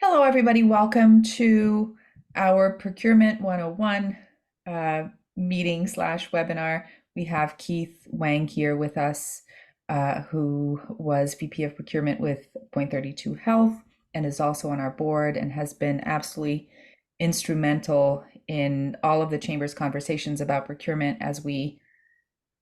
Hello, everybody. Welcome to our Procurement 101 meeting slash webinar. We have Keith Wang here with us, who was VP of Procurement with Point 32 Health and is also on our board and has been absolutely instrumental in all of the Chamber's conversations about procurement as we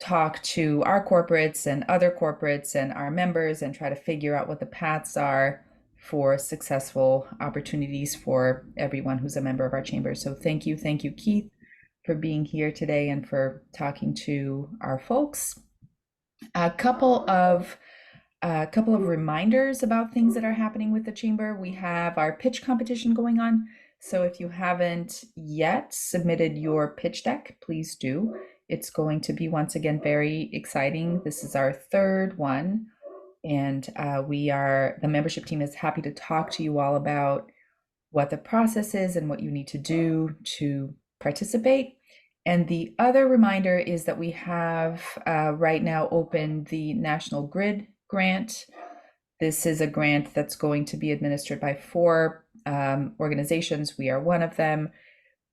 talk to our corporates and other corporates and our members and try to figure out what the paths are for successful opportunities for everyone who's a member of our chamber. So thank you, Keith, for being here today and for talking to our folks. A couple of reminders about things that are happening with the chamber. We have our pitch competition going on. So if you haven't yet submitted your pitch deck, please do. It's going to be once again very exciting. This is our third one, and the membership team is happy to talk to you all about what the process is and what you need to do to participate. And the other reminder is that we have right now open the National Grid grant. This is a grant that's going to be administered by four organizations. We are one of them.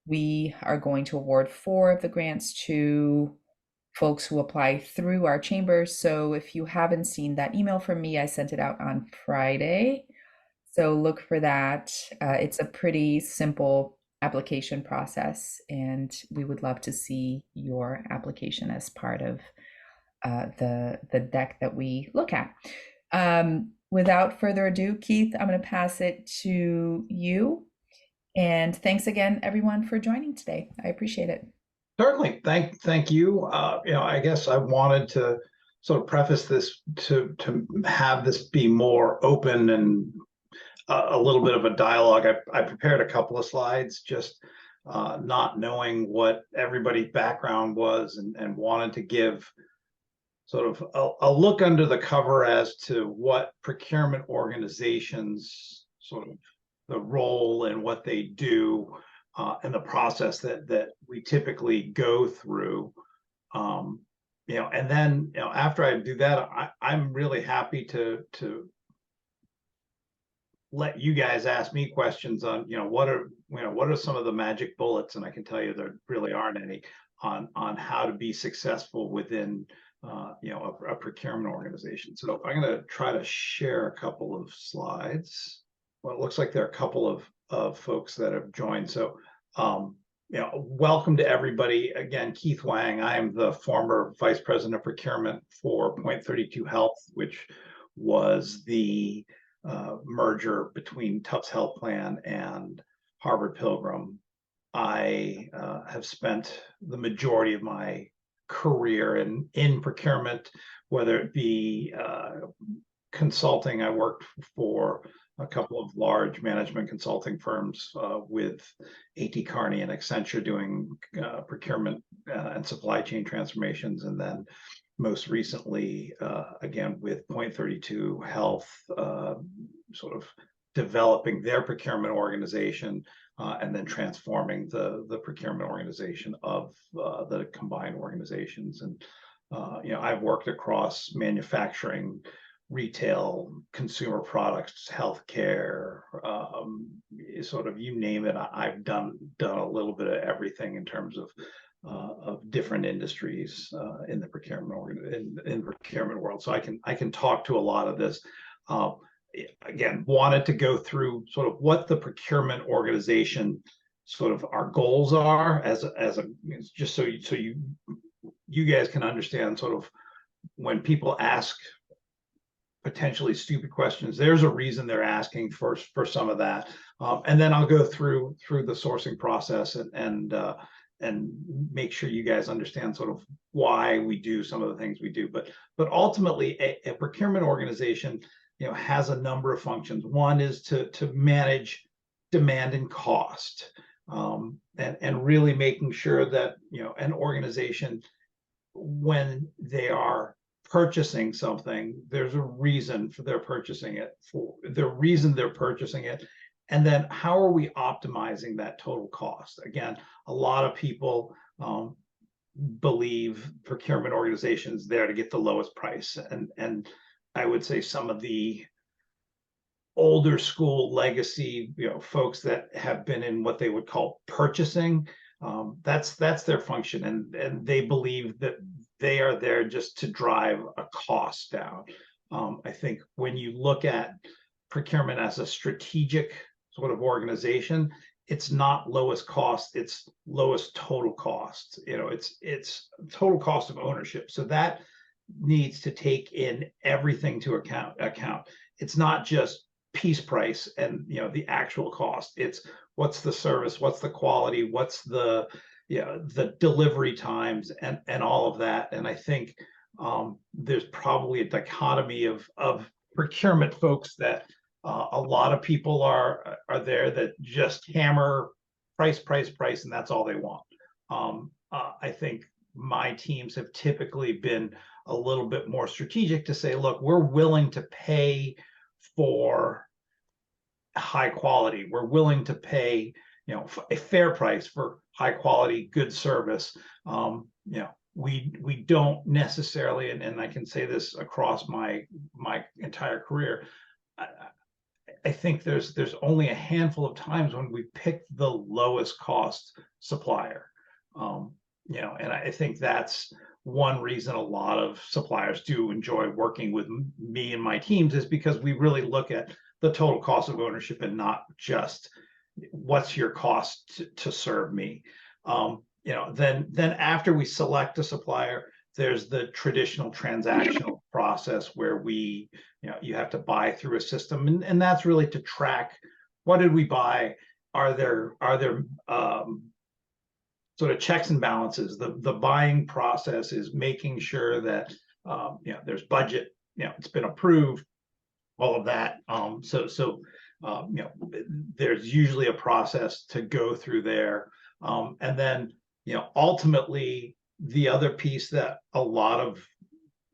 We are going to award 4 of the grants to folks who apply through our chamber. So if you haven't seen that email from me, I sent it out on Friday. So look for that. It's a pretty simple application process, and we would love to see your application as part of the deck that we look at. Without further ado, Keith, I'm going to pass it to you. And thanks again, everyone, for joining today. I appreciate it. Certainly. Thank you. I guess I wanted to sort of preface this to have this be more open and a little bit of a dialogue. I prepared a couple of slides, just not knowing what everybody's background was, and wanted to give sort of a look under the cover as to what procurement organizations, sort of the role and what they do, and the process that we typically go through. And then after I do that, I'm really happy to let you guys ask me questions on what are some of the magic bullets, and I can tell you there really aren't any, on how to be successful within a procurement organization. So I'm going to try to share a couple of slides. Well, it looks like there are a couple of folks that have joined. So welcome to everybody. Again, Keith Wang. I am the former Vice President of Procurement for Point 32 Health, which was the merger between Tufts Health Plan and Harvard Pilgrim. I have spent the majority of my career in procurement, whether it be consulting. I worked for a couple of large management consulting firms with A.T. Kearney and Accenture doing procurement and supply chain transformations, and then most recently, again, with Point 32 Health, sort of developing their procurement organization and then transforming the procurement organization of the combined organizations. And I've worked across manufacturing, retail, consumer products, healthcare, sort of you name it. I've done a little bit of everything in terms of different industries in the procurement world. So I can talk to a lot of this. Again, wanted to go through sort of what the procurement organization, sort of our goals are as a just so you guys can understand sort of when people ask potentially stupid questions, there's a reason they're asking for some of that. And then I'll go through the sourcing process and make sure you guys understand sort of why we do some of the things we do. But ultimately, a procurement organization has a number of functions. One is to manage demand and cost, and really making sure that an organization, when they are purchasing something, there's a reason for their purchasing it, and then how are we optimizing that total cost? Again, a lot of people believe procurement organizations there to get the lowest price, and I would say some of the older school legacy, folks that have been in what they would call purchasing. That's their function, and they believe that they are there just to drive a cost down. I think when you look at procurement as a strategic sort of organization, it's not lowest cost, it's lowest total cost. It's total cost of ownership. So that needs to take in everything to account. It's not just piece price and the actual cost. It's what's the service, what's the quality, what's the the delivery times, and all of that. And I think there's probably a dichotomy of procurement folks that a lot of people are there that just hammer price, and that's all they want. I think my teams have typically been a little bit more strategic to say, look, we're willing to pay for high quality. We're willing to pay, a fair price for high quality, good service. We don't necessarily, and I can say this across my entire career, I think there's only a handful of times when we pick the lowest cost supplier. And I think that's one reason a lot of suppliers do enjoy working with me and my teams, is because we really look at the total cost of ownership and not just what's your cost to serve me. Then after we select a supplier, there's the traditional transactional process where we, you have to buy through a system, and that's really to track what did we buy. Are there sort of checks and balances? The buying process is making sure that there's budget, it's been approved, all of that. There's usually a process to go through there, and then ultimately the other piece that a lot of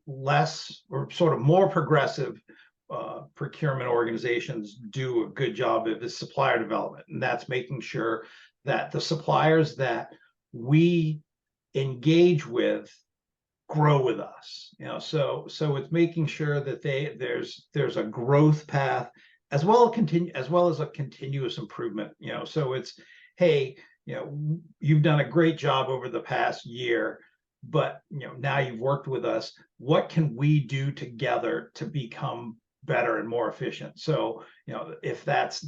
less or sort of more progressive procurement organizations do a good job of is supplier development, and that's making sure that the suppliers that we engage with grow with us. So it's making sure that there's a growth path as well as a continuous improvement. So it's, hey, you've done a great job over the past year, but now you've worked with us. What can we do together to become better and more efficient? So if that's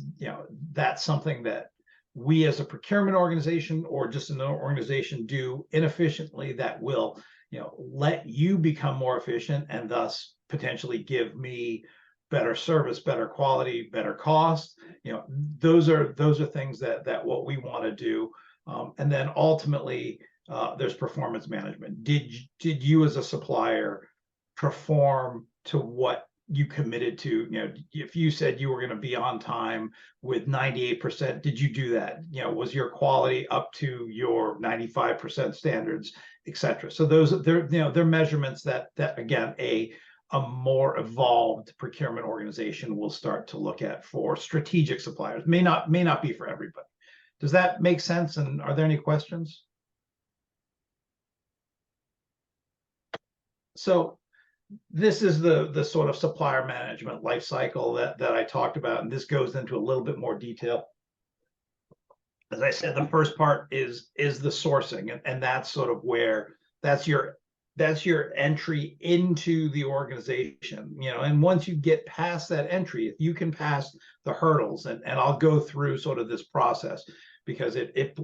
something that we as a procurement organization or just another organization do inefficiently, that will let you become more efficient and thus potentially give me better service, better quality, better cost. Those are things that what we want to do. And then ultimately, there's performance management. Did you as a supplier perform to what you committed to? If you said you were going to be on time with 98%, did you do that? Was your quality up to your 95% standards, etc.? So they're measurements that again a more evolved procurement organization will start to look at for strategic suppliers. May not be for everybody. Does that make sense? And are there any questions? So this is the sort of supplier management life cycle that I talked about, and this goes into a little bit more detail. As I said, the first part is the sourcing, and that's sort of where that's your entry into the organization. And once you get past that entry, if you can pass the hurdles, and I'll go through sort of this process because it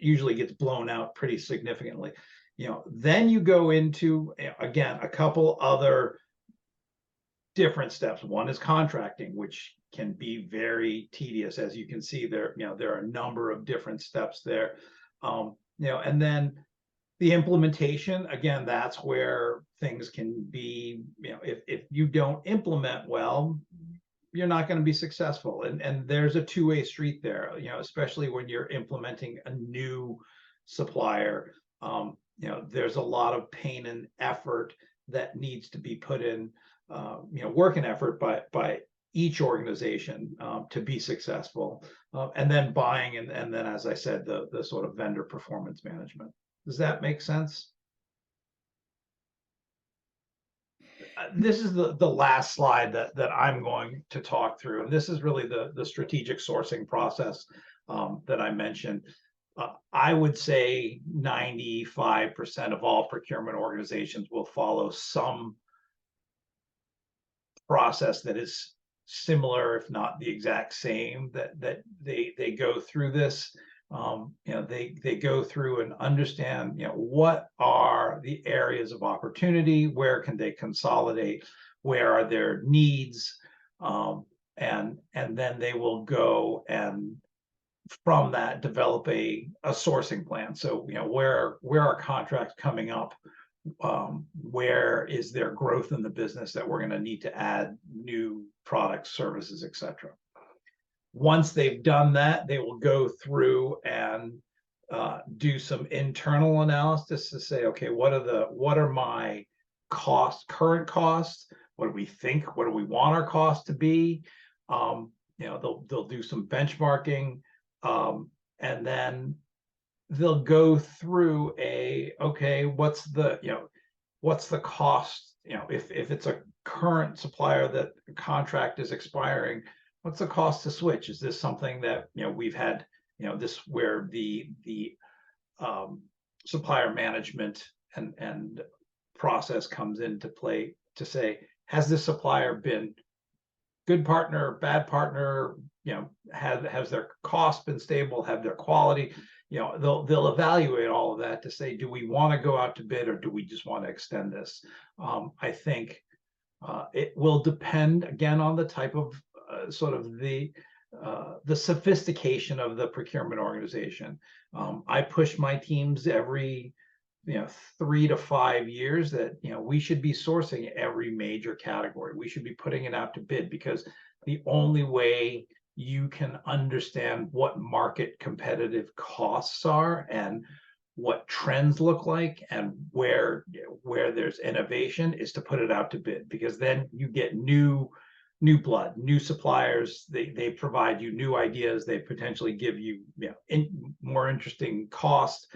usually gets blown out pretty significantly. Then you go into, again, a couple other different steps. One is contracting, which can be very tedious. As you can see there, there are a number of different steps there. And then the implementation, again, that's where things can be, if you don't implement well, you're not going to be successful. And there's a two-way street there, especially when you're implementing a new supplier. There's a lot of pain and effort that needs to be put in, work and effort by each organization to be successful. And then buying, and then, as I said, the sort of vendor performance management. Does that make sense? this is the last slide that I'm going to talk through, and this is really the strategic sourcing process that I mentioned. I would say 95% of all procurement organizations will follow some process that is similar, if not the exact same, that they go through this. They go through and understand, what are the areas of opportunity, where can they consolidate, where are their needs, and then they will go and from that develop a sourcing plan. So where are contracts coming up, where is there growth in the business that we're going to need to add new products, services, etc. Once they've done that, they will go through and do some internal analysis to say, okay, what are my current costs? What do we think? What do we want our costs to be? They'll do some benchmarking, and then they'll go through okay, what's the cost? If it's a current supplier that the contract is expiring, what's the cost to switch? Is this something that we've had this where the supplier management and process comes into play to say, has this supplier been good partner, bad partner? Has their cost been stable? Have their quality? They'll evaluate all of that to say, do we want to go out to bid, or do we just want to extend this? I think it will depend again on the type of sort of the sophistication of the procurement organization. I push my teams every 3 to 5 years that we should be sourcing every major category. We should be putting it out to bid, because the only way you can understand what market competitive costs are and what trends look like and where there's innovation is to put it out to bid, because then you get new blood, new suppliers. They provide you new ideas. They potentially give you more interesting cost.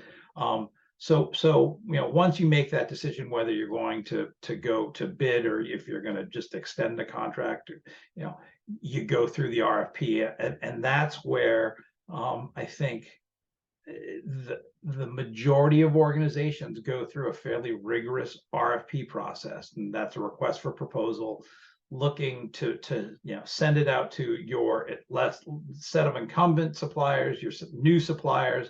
So once you make that decision, whether you're going to go to bid or if you're going to just extend the contract, you go through the RFP, and that's where I think the majority of organizations go through a fairly rigorous RFP process, and that's a request for proposal, looking to send it out to your set of incumbent suppliers, your new suppliers.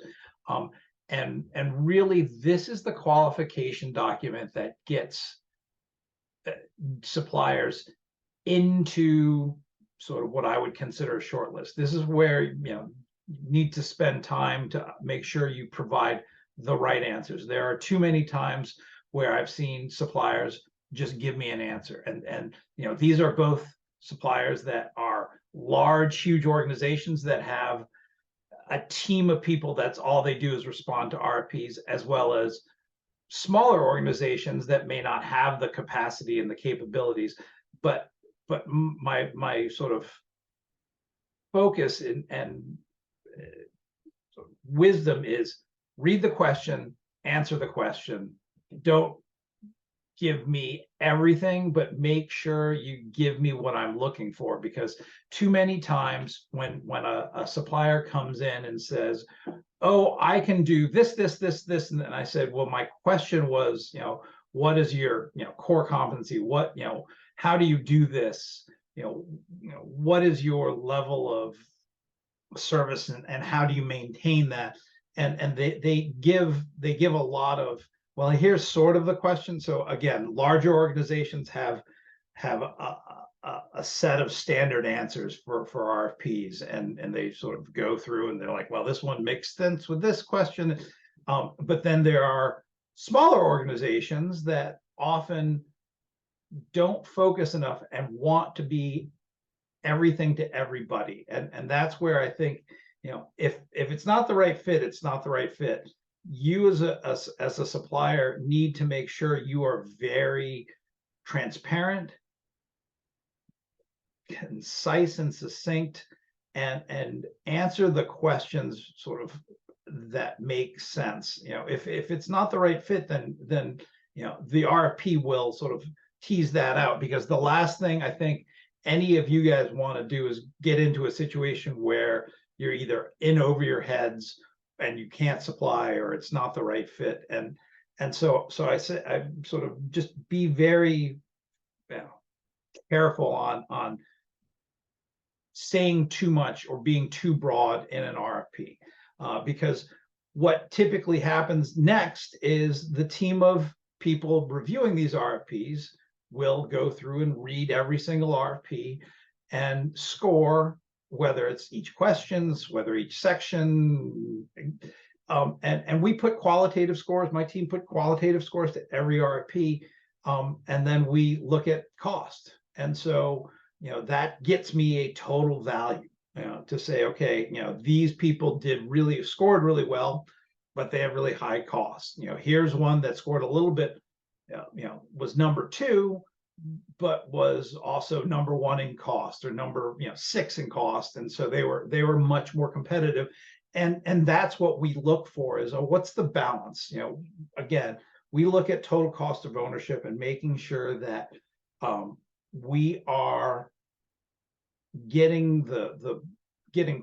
And really, this is the qualification document that gets suppliers into sort of what I would consider a short list. This is where you need to spend time to make sure you provide the right answers. There are too many times where I've seen suppliers just give me an answer, and these are both suppliers that are large, huge organizations that have a team of people that's all they do is respond to RFPs, as well as smaller organizations that may not have the capacity and the capabilities. But my sort of focus and wisdom is read the question, answer the question. Don't give me everything, but make sure you give me what I'm looking for, because too many times when a supplier comes in and says, oh, I can do this, and then I said, well, my question was, what is your core competency? What, how do you do this? What is your level of service, and how do you maintain that? And they give a lot of, well, here's sort of the question. So again, larger organizations have a set of standard answers for RFPs, and they sort of go through and they're like, well, this one makes sense with this question. But then there are smaller organizations that often don't focus enough and want to be everything to everybody. And that's where I think, if it's not the right fit, it's not the right fit. You as a supplier need to make sure you are very transparent, concise, and succinct, and answer the questions sort of that make sense. If it's not the right fit, then the RFP will sort of tease that out, because the last thing I think any of you guys want to do is get into a situation where you're either in over your heads and you can't supply, or it's not the right fit. And so I say, I sort of just be very, you know, careful on saying too much or being too broad in an RFP, because what typically happens next is the team of people reviewing these RFPs will go through and read every single RFP and score, whether it's each questions, whether each section. And we put qualitative scores. My team put qualitative scores to every RFP, and then we look at cost. And so, you know, that gets me a total value, you know, to say, okay, you know, these people scored really well, but they have really high costs. You know, here's one that scored a little bit, you know, was number 2, but was also number 1 in cost, or number, you know, 6 in cost. And so they were much more competitive. And that's what we look for, is, oh, what's the balance? You know, again, we look at total cost of ownership and making sure that we are getting getting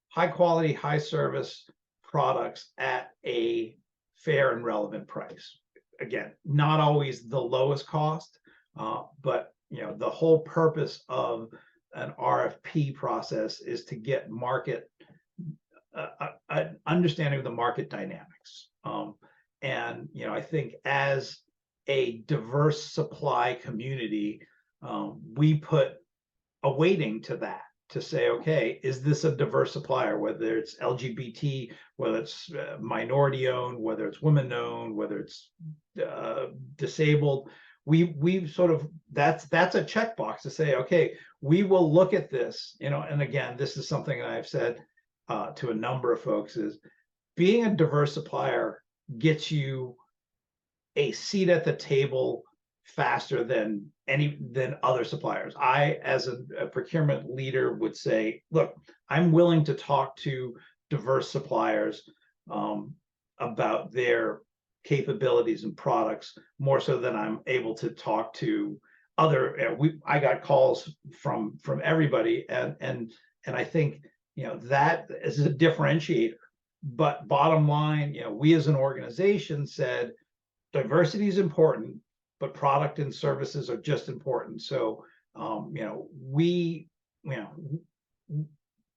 high quality, high service products at a fair and relevant price. Again, not always the lowest cost, but you know, the whole purpose of an RFP process is to get an understanding of the market dynamics. And you know, I think as a diverse supply community, we put a weighting to that, to say, okay, is this a diverse supplier, whether it's LGBT, whether it's minority owned, whether it's women owned, whether it's disabled. We sort of, that's a checkbox to say, okay, we will look at this, you know. And again, this is something that I've said to a number of folks, is being a diverse supplier gets you a seat at the table faster than other suppliers. I, as a procurement leader, would say, look, I'm willing to talk to diverse suppliers about their capabilities and products more so than I'm able to talk to other. I got calls from everybody, and I think, you know, that is a differentiator. But bottom line, you know, we as an organization said diversity is important, but product and services are just important. So, you know, we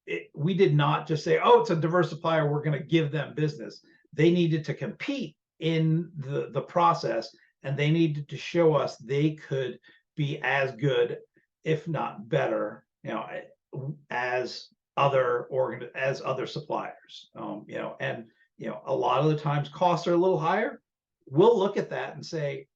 did not just say, oh, it's a diverse supplier, we're going to give them business. They needed to compete in the process, and they needed to show us they could be as good, if not better, you know, as other suppliers. You know, and you know, a lot of the times costs are a little higher. We'll look at that and say,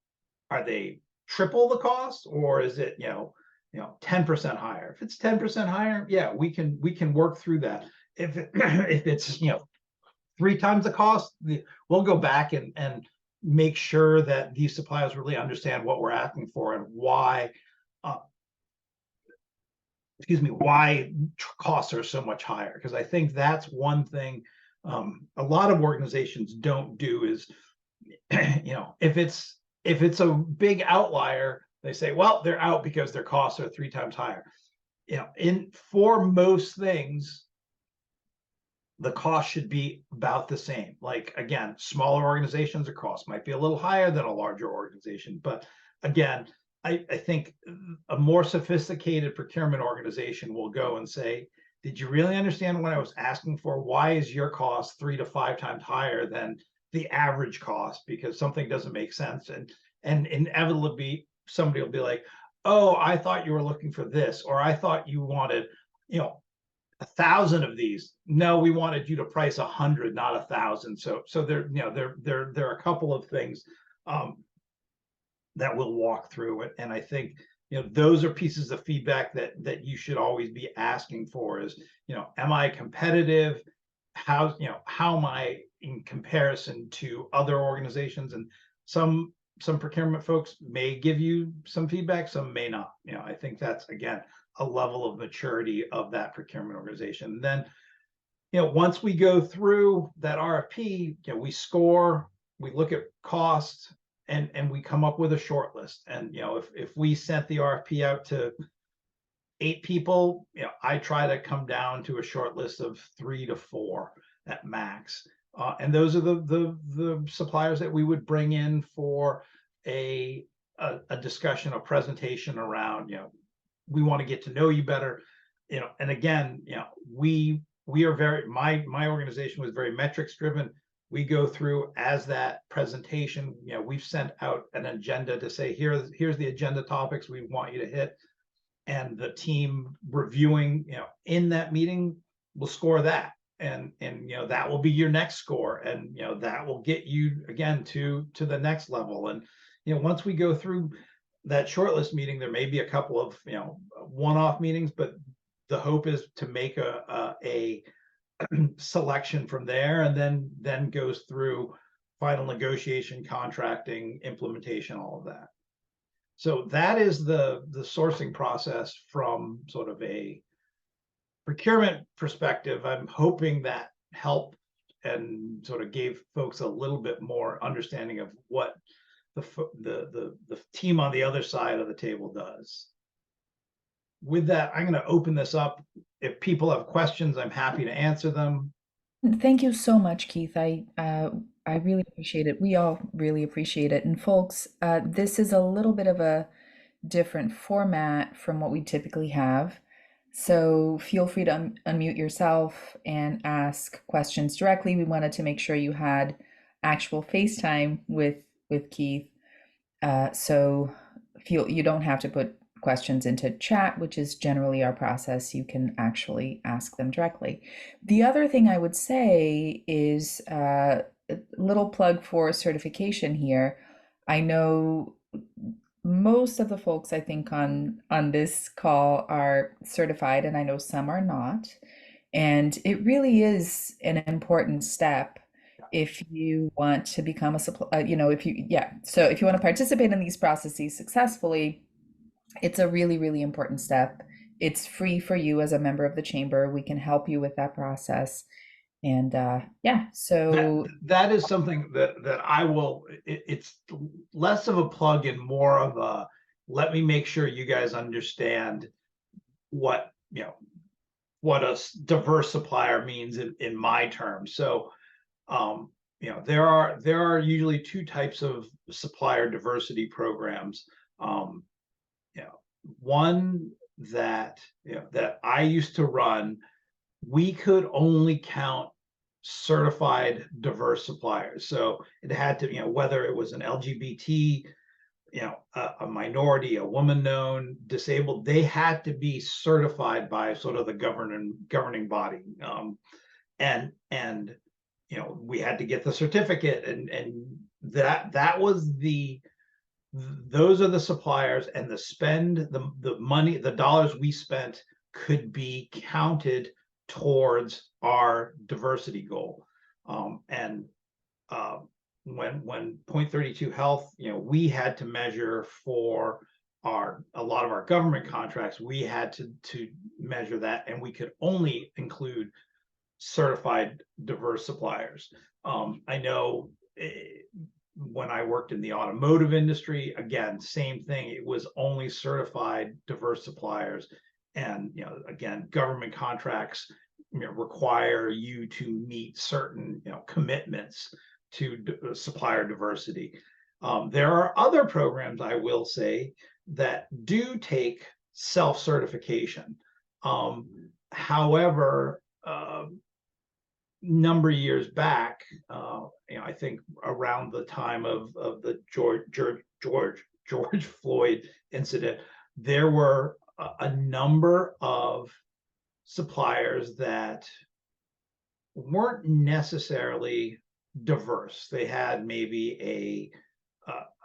are they triple the cost, or is it, you know, 10% higher? If it's 10% higher, yeah, we can work through that. If it's, you know, 3 times the cost, we'll go back and make sure that these suppliers really understand what we're asking for and why costs are so much higher. Because I think that's one thing a lot of organizations don't do is, you know, if it's a big outlier, they say, well, they're out because their costs are 3 times higher. You know, for most things, the cost should be about the same. Like, again, smaller organizations, the cost might be a little higher than a larger organization. But again, I think a more sophisticated procurement organization will go and say, did you really understand what I was asking for? Why is your cost 3 to 5 times higher than the average cost? Because something doesn't make sense. And inevitably somebody will be like, oh, I thought you were looking for this, or I thought you wanted, you know, 1,000 of these. No, we wanted you to price 100, not 1,000. So there, you know, there are a couple of things that we'll walk through it. And I think, you know, those are pieces of feedback that you should always be asking for, is, you know, am I competitive? How am I in comparison to other organizations? And some procurement folks may give you some feedback, some may not. You know, I think that's, again, a level of maturity of that procurement organization. And then, you know, once we go through that RFP, you know, we score, we look at cost, and we come up with a short list. And if we sent the RFP out to 8 people, I try to come down to a short list of 3 to 4 at max. And those are the suppliers that we would bring in for a discussion, a presentation around, we want to get to know you better, and again, we are very, my organization was very metrics driven. We go through as that presentation, we've sent out an agenda to say, here's the agenda topics we want you to hit. And the team reviewing, in that meeting will score that. And that will be your next score. And, that will get you again to the next level. And, once we go through that shortlist meeting, there may be a couple of, one-off meetings, but the hope is to make a selection from there, and then goes through final negotiation, contracting, implementation, all of that. So that is the sourcing process from sort of a procurement perspective. I'm hoping that helped and sort of gave folks a little bit more understanding of what the team on the other side of the table does. With that, I'm going to open this up. If people have questions, I'm happy to answer them. Thank you so much, Keith. I really appreciate it. We all really appreciate it. And folks, this is a little bit of a different format from what we typically have. So feel free to unmute yourself and ask questions directly. We wanted to make sure you had actual FaceTime with Keith. So you don't have to put questions into chat, which is generally our process. You can actually ask them directly. The other thing I would say is a little plug for certification here. I know most of the folks I think on this call are certified, and I know some are not. And it really is an important step if you want to become a supplier, so if you want to participate in these processes successfully, it's a really, really important step. It's free for you as a member of the chamber. We can help you with that process. And so that is something that I will, it's less of a plug and more of a, let me make sure you guys understand what, what a diverse supplier means in my terms. So, there are usually 2 types of supplier diversity programs. One that that I used to run, we could only count certified diverse suppliers. So it had to, whether it was an LGBT, a minority, a woman known, disabled, they had to be certified by sort of the governing body. And we had to get the certificate, and that was those are the suppliers, and the money, the dollars we spent could be counted towards our diversity goal. When Point 32 Health, we had to measure for a lot of our government contracts, we had to measure that, and we could only include certified diverse suppliers. I know when I worked in the automotive industry, again, same thing. It was only certified diverse suppliers. And, again, government contracts require you to meet certain, commitments to supplier diversity. There are other programs, I will say, that do take self-certification. However, number of years back, I think around the time of the George Floyd incident, there were a number of suppliers that weren't necessarily diverse. They had maybe a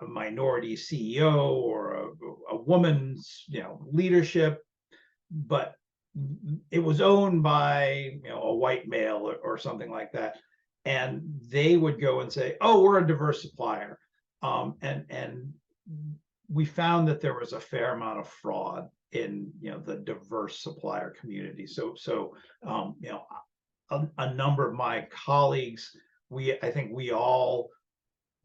minority CEO or a woman's leadership, but it was owned by a white male or something like that, and they would go and say, "Oh, we're a diverse supplier," and we found that there was a fair amount of fraud in the diverse supplier community. So a number of my colleagues, I think we all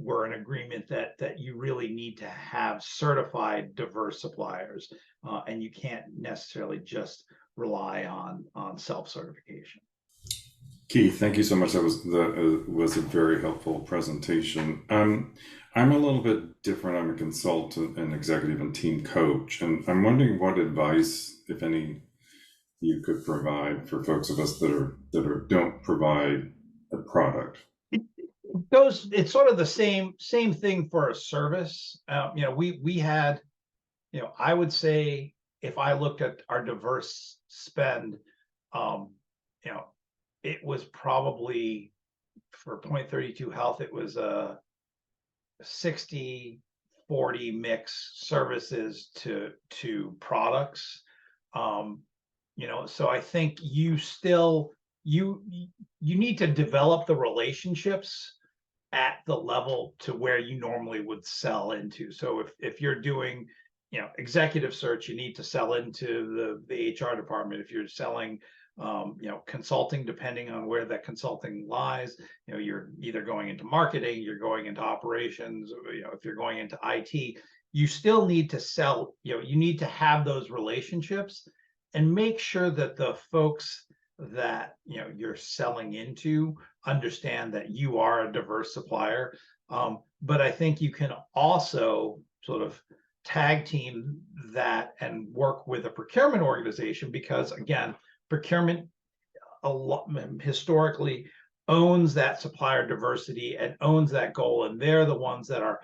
we're in agreement that you really need to have certified diverse suppliers, and you can't necessarily just rely on self-certification. Keith, thank you so much. That was a very helpful presentation. I'm a little bit different. I'm a consultant and executive and team coach, and I'm wondering what advice, if any, you could provide for folks of us that don't provide a product. It's sort of the same thing for a service. We had, I would say if I looked at our diverse spend, it was probably for Point32 Health, it was a 60-40 mix services to products. So I think you need to develop the relationships at the level to where you normally would sell into. So if you're doing, executive search, you need to sell into the HR department. If you're selling, consulting, depending on where that consulting lies, you're either going into marketing, you're going into operations, if you're going into IT, you still need to sell, you need to have those relationships and make sure that the folks that you're selling into understand that you are a diverse supplier. But I think you can also sort of tag team that and work with a procurement organization, because again, procurement historically owns that supplier diversity and owns that goal, and they're the ones that are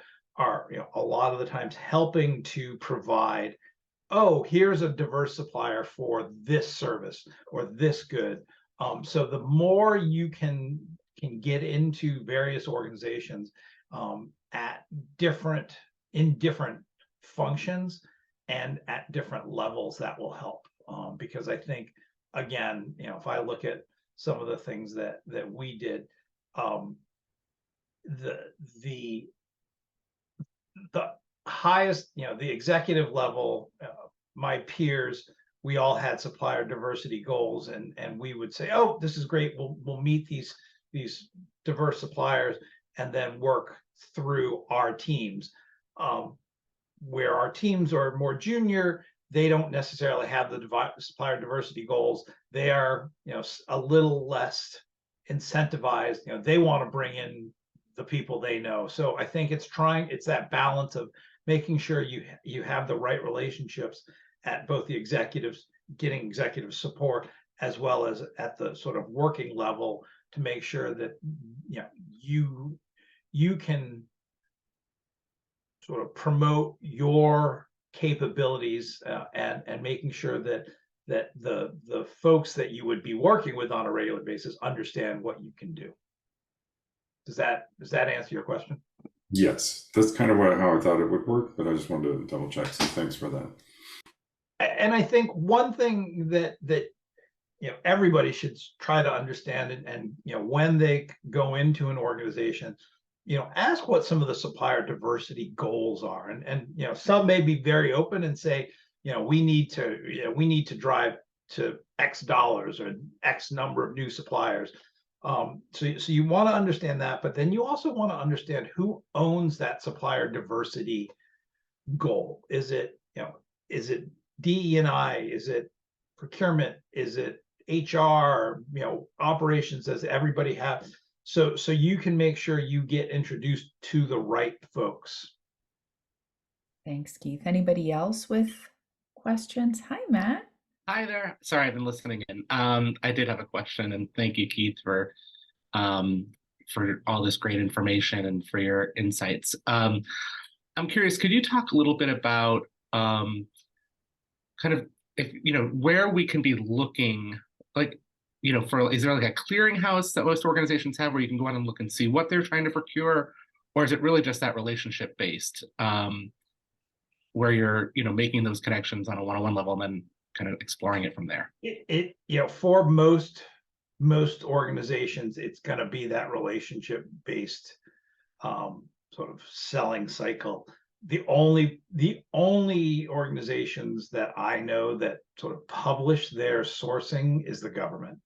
a lot of the times helping to provide, oh, here's a diverse supplier for this service or this good. So the more you can get into various organizations in different functions and at different levels, that will help. Because I think, again, if I look at some of the things that we did, the highest, the executive level, my peers, we all had supplier diversity goals, and we would say, oh, this is great, we'll meet these diverse suppliers and then work through our teams. Where our teams are more junior, they don't necessarily have the supplier diversity goals. They are, a little less incentivized. They want to bring in the people they know. So I think it's that balance of making sure you have the right relationships at both the executives, getting executive support, as well as at the sort of working level, to make sure that you can sort of promote your capabilities, and making sure that the folks that you would be working with on a regular basis understand what you can do. Does that answer your question? Yes, that's kind of how I thought it would work, but I just wanted to double check. So thanks for that. And I think one thing that everybody should try to understand, and when they go into an organization, ask what some of the supplier diversity goals are, and some may be very open and say, we need to drive to X dollars or X number of new suppliers. So you want to understand that, but then you also want to understand who owns that supplier diversity goal. Is it DE&I? Is it procurement? Is it HR? Operations? Does everybody have? So you can make sure you get introduced to the right folks. Thanks, Keith. Anybody else with questions? Hi, Matt. Hi there. Sorry, I've been listening in. I did have a question, and thank you, Keith, for all this great information and for your insights. I'm curious, could you talk a little bit about kind of, if where we can be looking, like, is there like a clearinghouse that most organizations have where you can go out and look and see what they're trying to procure, or is it really just that relationship based, where you're making those connections on a one-on-one level and then kind of exploring it from there? For most organizations, it's going to be that relationship based sort of selling cycle. The only organizations that I know that sort of publish their sourcing is the government,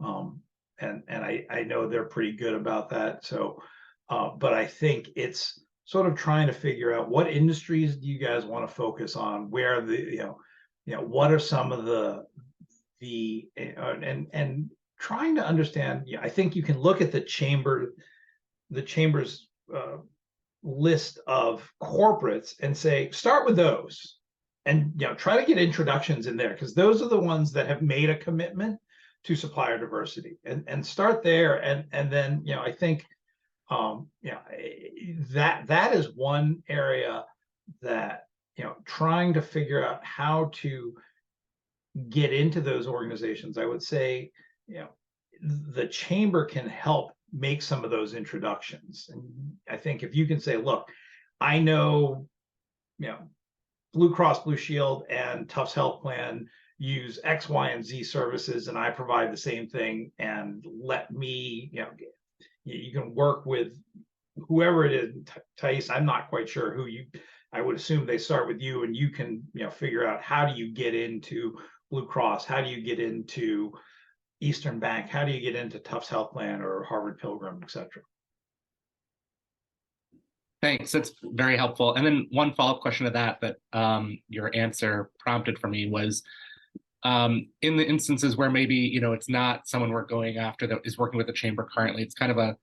and I know they're pretty good about that. So But I think it's sort of trying to figure out what industries do you guys want to focus on, where what are some of and trying to understand. I think you can look at the chamber's list of corporates and say, start with those, and try to get introductions in there, because those are the ones that have made a commitment to supplier diversity, and start there, and then I think that is one area that trying to figure out how to get into those organizations. I would say the chamber can help make some of those introductions, and I think if you can say, look, I know Blue Cross Blue Shield and Tufts Health Plan use X, Y, and Z services, and I provide the same thing, and let me you can work with whoever it is. Thais, I'm not quite sure who I would assume they start with you, and you can figure out how do you get into Blue Cross, how do you get into Eastern Bank, how do you get into Tufts Health Plan or Harvard Pilgrim, etc. Thanks. That's very helpful. And then one follow-up question to that your answer prompted for me was, in the instances where maybe it's not someone we're going after that is working with the chamber currently, it's kind of a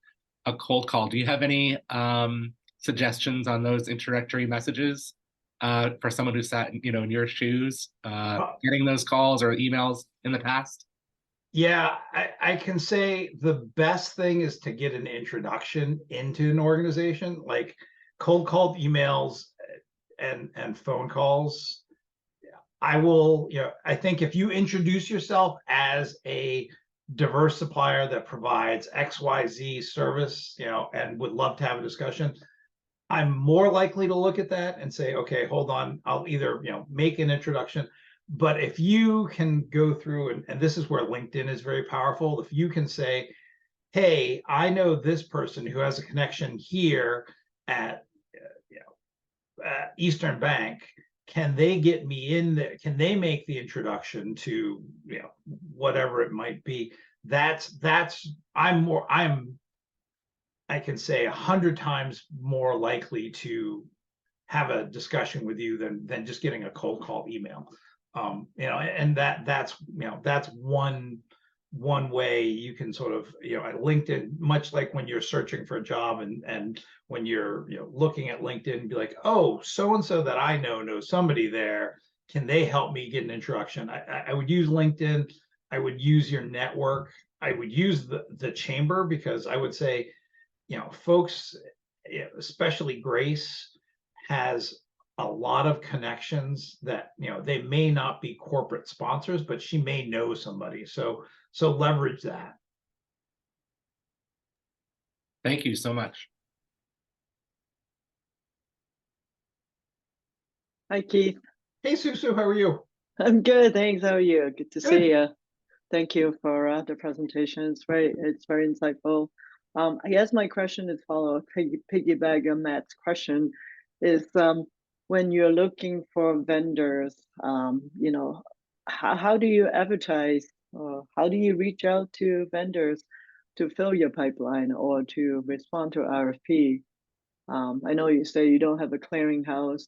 cold call. Do you have any suggestions on those introductory messages for someone who sat in your shoes, getting those calls or emails in the past? Yeah, I can say the best thing is to get an introduction into an organization, like cold called emails and phone calls. I will, I think if you introduce yourself as a diverse supplier that provides XYZ service, and would love to have a discussion, I'm more likely to look at that and say, okay, hold on, I'll either, make an introduction. But if you can go through, and this is where LinkedIn is very powerful, if you can say, hey, I know this person who has a connection here at Eastern Bank, can they get me in there? Can they make the introduction to whatever it might be? I can say 100 times more likely to have a discussion with you than just getting a cold call email. And that's one way you can sort of, at LinkedIn, much like when you're searching for a job, and when you're looking at LinkedIn, be like, oh, so and so that I know knows somebody there, can they help me get an introduction? I would use LinkedIn. I would use your network. I would use the chamber, because I would say, folks, especially Grace, has a lot of connections that they may not be corporate sponsors, but she may know somebody, so leverage that. Thank you so much. Hi, Keith. Hey, Susu, how are you? I'm good, thanks. How are you? Good to Good. see you. Thank you for the presentation. It's very insightful. I guess my question is piggyback on Matt's question, is when you're looking for vendors, how do you advertise, or how do you reach out to vendors to fill your pipeline or to respond to RFP? I know you say you don't have a clearinghouse.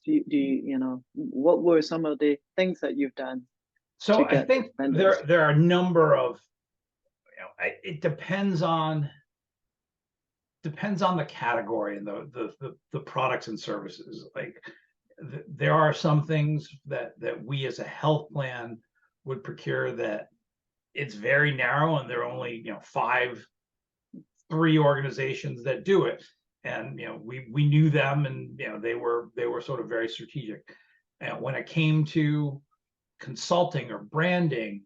What were some of the things that you've done? So I think there are a number of, it depends on the category and the products and services. Like there are some things that we as a health plan would procure that it's very narrow, and there are only 3 organizations that do it, and we knew them, and they were sort of very strategic. And when it came to consulting or branding,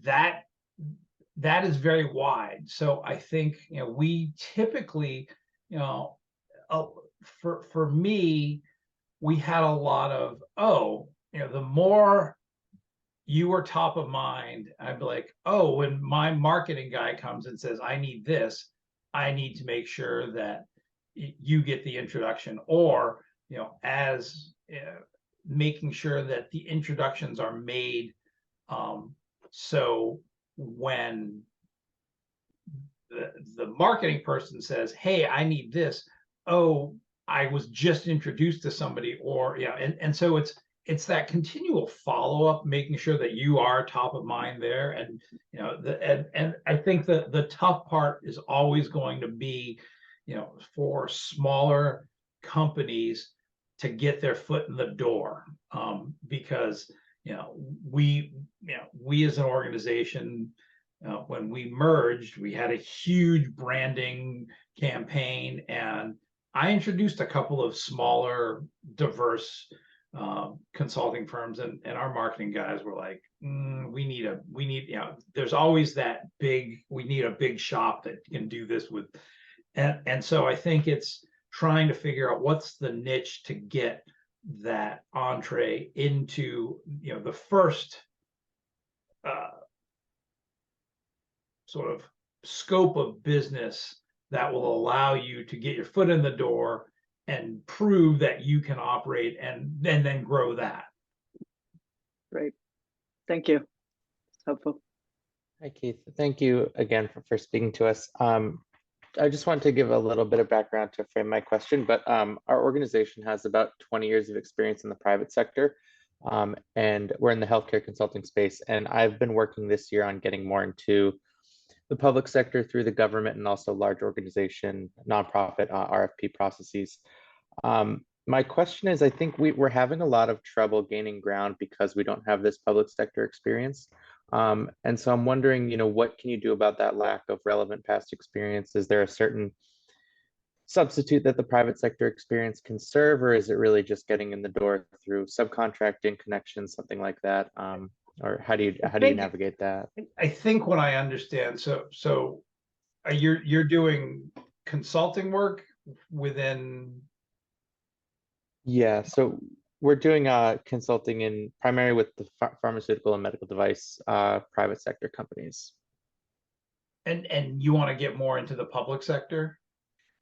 that is very wide. So I think we typically, for me, we had a lot of, the more you were top of mind, I'd be like, oh, when my marketing guy comes and says, I need this, I need to make sure that you get the introduction, or as making sure that the introductions are made, so when the marketing person says, hey, I need this. Oh, I was just introduced to somebody, or yeah, and so it's that continual follow-up, making sure that you are top of mind there. And and I think that the tough part is always going to be, for smaller companies to get their foot in the door, because we as an organization, when we merged, we had a huge branding campaign, and I introduced a couple of smaller, diverse consulting firms, and our marketing guys were like, we need, there's always that we need a big shop that can do this with, and so I think it's trying to figure out what's the niche to get that entree into, the first sort of scope of business that will allow you to get your foot in the door and prove that you can operate, and then grow that. Great. Thank you. It's helpful. Hi, Keith. Thank you again for speaking to us. I just want to give a little bit of background to frame my question, but our organization has about 20 years of experience in the private sector, and we're in the healthcare consulting space. And I've been working this year on getting more into the public sector through the government and also large organization, nonprofit RFP processes. My question is, I think we're having a lot of trouble gaining ground because we don't have this public sector experience. And so I'm wondering, what can you do about that lack of relevant past experience? Is there a certain substitute that the private sector experience can serve, or is it really just getting in the door through subcontracting connections, something like that? Or how do you navigate that? I think what I understand, so you're doing consulting work within. Yeah, so we're doing consulting primarily with the pharmaceutical and medical device private sector companies. And you want to get more into the public sector?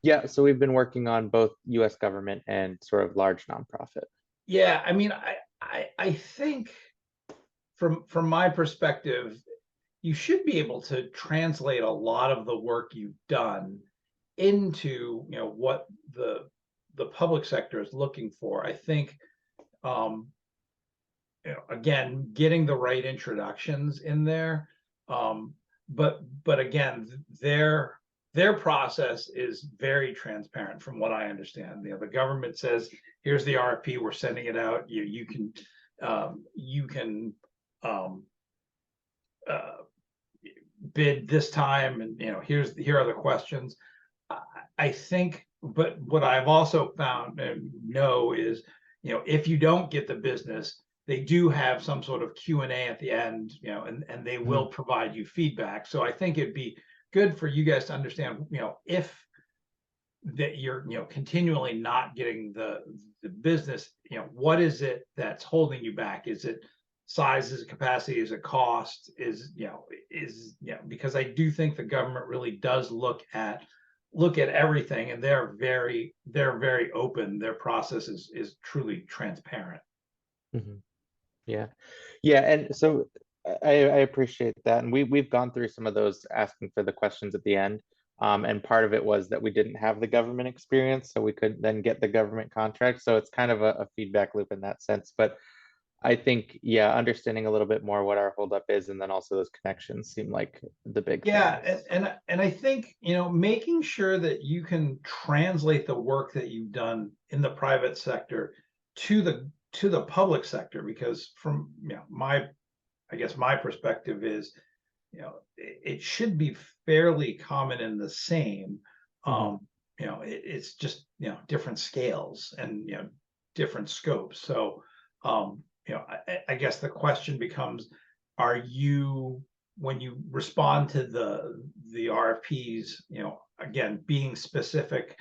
Yeah, so we've been working on both US government and sort of large nonprofit. Yeah, I mean, I think from my perspective, you should be able to translate a lot of the work you've done into, what the public sector is looking for. I think, again, getting the right introductions in there, but again, their process is very transparent from what I understand. The government says, here's the RFP, we're sending it out. You can bid this time, and here are the questions. I think, but what I've also found and know is, if you don't get the business, they do have some sort of Q&A at the end, and they will provide you feedback. So I think it'd be good for you guys to understand, if that you're, continually not getting the business, what is it that's holding you back? Is it size, is it capacity, is it cost, because I do think the government really does look at everything, and they're very open. Their process is truly transparent. Yeah, and so I appreciate that, and we've gone through some of those asking for the questions at the end, and part of it was that we didn't have the government experience, so we could then get the government contract. So it's kind of a feedback loop in that sense. But I think, understanding a little bit more what our holdup is, and then also those connections seem like the big thing. And I think, making sure that you can translate the work that you've done in the private sector to the public sector, because from my perspective is, it should be fairly common and the same. It's just different scales and different scopes. So I guess the question becomes, are you, when you respond to the RFPs, again, being specific,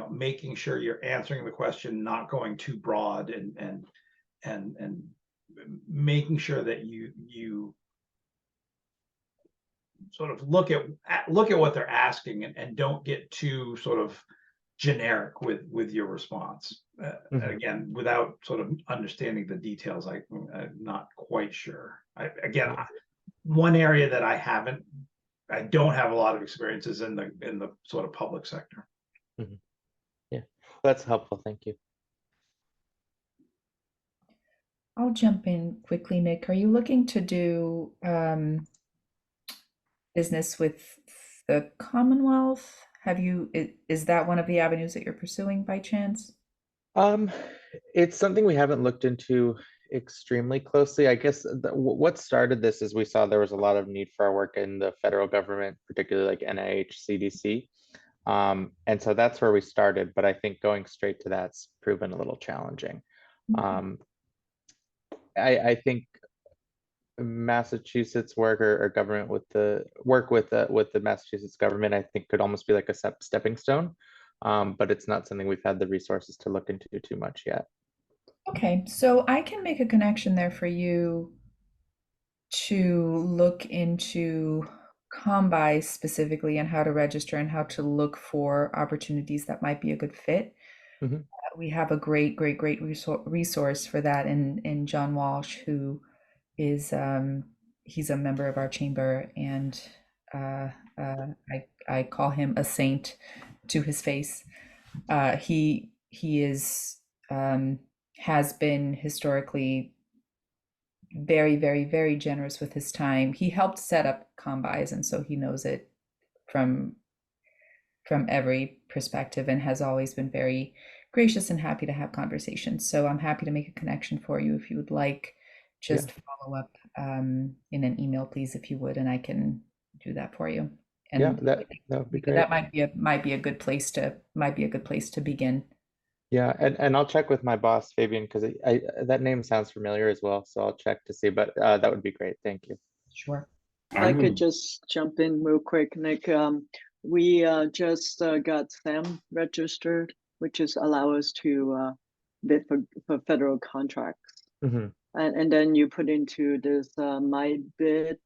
making sure you're answering the question, not going too broad, and making sure that you sort of look at what they're asking, and don't get too sort of generic with your response. Again, without sort of understanding the details, I'm not quite sure. One area that I haven't I don't have a lot of experiences in the sort of public sector. Mm-hmm. Yeah, that's helpful. Thank you. I'll jump in quickly, Nick. Are you looking to do business with the Commonwealth? Is that one of the avenues that you're pursuing by chance? It's something we haven't looked into extremely closely. I guess what started this is we saw there was a lot of need for our work in the federal government, particularly like NIH, CDC. And so that's where we started, but I think going straight to that's proven a little challenging. I think Massachusetts work or government with the Massachusetts government, I think could almost be like a stepping stone. But it's not something we've had the resources to look into too much yet. Okay, so I can make a connection there for you to look into Combi specifically and how to register and how to look for opportunities that might be a good fit. Mm-hmm. We have a great resource for that in John Walsh, who is he's a member of our chamber, and I call him a saint to his face. He is has been historically very generous with his time. He helped set up Combis, and so he knows it from every perspective and has always been very gracious and happy to have conversations. So I'm happy to make a connection for you if you would like. Just follow up in an email, please, if you would, and I can do that for you. And yeah, that would be great. That might be a good place to begin. Yeah, and I'll check with my boss Fabian, because that name sounds familiar as well. So I'll check to see, but that would be great. Thank you. Sure. I could just jump in real quick, Nick. We just got SAM registered, which is allow us to bid for federal contracts. Mm-hmm. And then you put into this my bid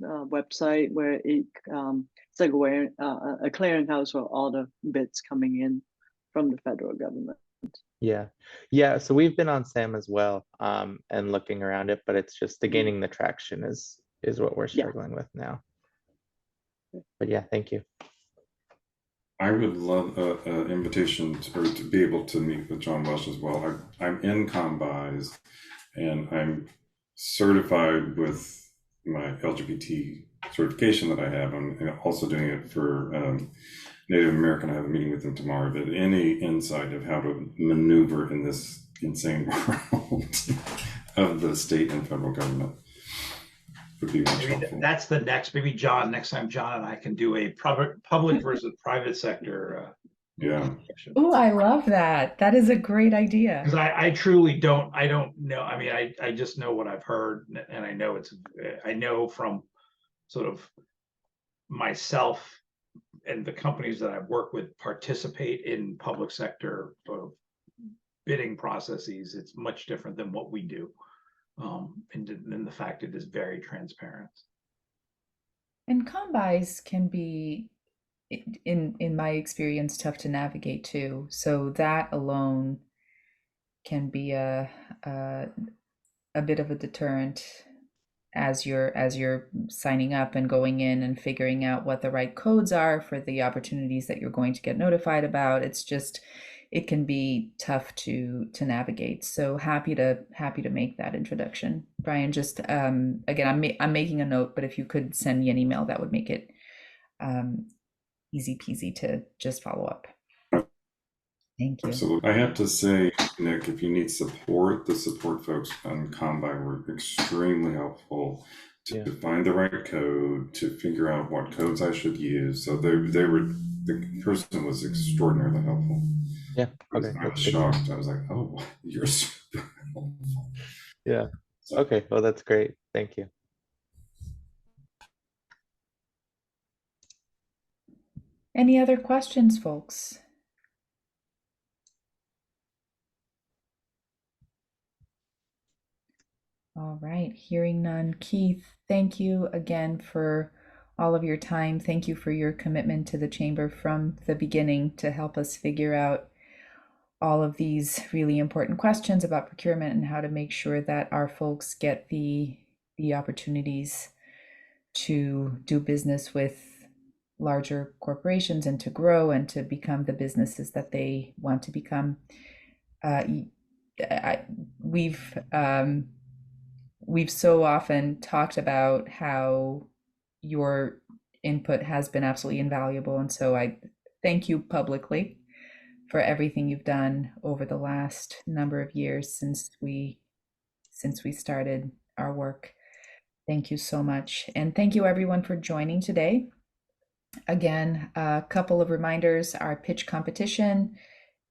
website where it's like a clearinghouse for all the bids coming in from the federal government. Yeah. So we've been on SAM as well, and looking around it, but it's just the gaining the traction is what we're struggling with now. But yeah, thank you. I would love an invitation to be able to meet with John Welsh as well. I'm in Combis, and I'm certified with my LGBT certification that I have. I'm also doing it for Native American. I have a meeting with them tomorrow. But any insight of how to maneuver in this insane world of the state and federal government would be much helpful. That's the next, maybe John, next time John and I can do a public versus private sector. Yeah. Oh, I love that. That is a great idea. Because I truly don't know. I mean, I just know what I've heard, and I know from sort of myself and the companies that I've worked with participate in public sector bidding processes. It's much different than what we do. And the fact it is very transparent. And Combis can be, in my experience, tough to navigate too. So that alone can be a bit of a deterrent as you're signing up and going in and figuring out what the right codes are for the opportunities that you're going to get notified about. It can be tough to navigate. So happy to make that introduction. Brian, just again, I'm making a note, but if you could send me an email, that would make it easy peasy to just follow up. Thank you. Absolutely. I have to say, Nick, if you need support, the support folks on Combi were extremely helpful to find the right code, to figure out what codes I should use. So the person was extraordinarily helpful. Yeah. Okay. I was shocked. I was like, oh, you're super helpful. Yeah. Okay. Well, that's great. Thank you. Any other questions, folks? All right, hearing none. Keith, thank you again for all of your time. Thank you for your commitment to the chamber from the beginning to help us figure out all of these really important questions about procurement and how to make sure that our folks get the opportunities to do business with larger corporations and to grow and to become the businesses that they want to become. We've so often talked about how your input has been absolutely invaluable, and so I thank you publicly for everything you've done over the last number of years since we started our work. Thank you so much, and thank you everyone for joining today. Again, a couple of reminders: our pitch competition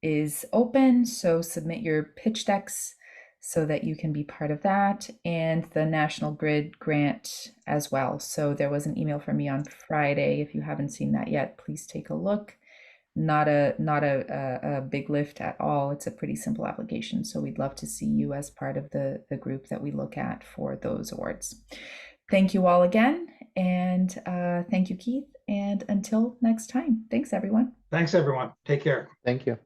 is open, so submit your pitch decks so that you can be part of that, and the National Grid grant as well. So there was an email from me on Friday. If you haven't seen that yet, please take a look. Not a big lift at all. It's a pretty simple application. So we'd love to see you as part of the group that we look at for those awards. Thank you all again. And thank you, Keith. And until next time, thanks everyone. Thanks everyone. Take care. Thank you.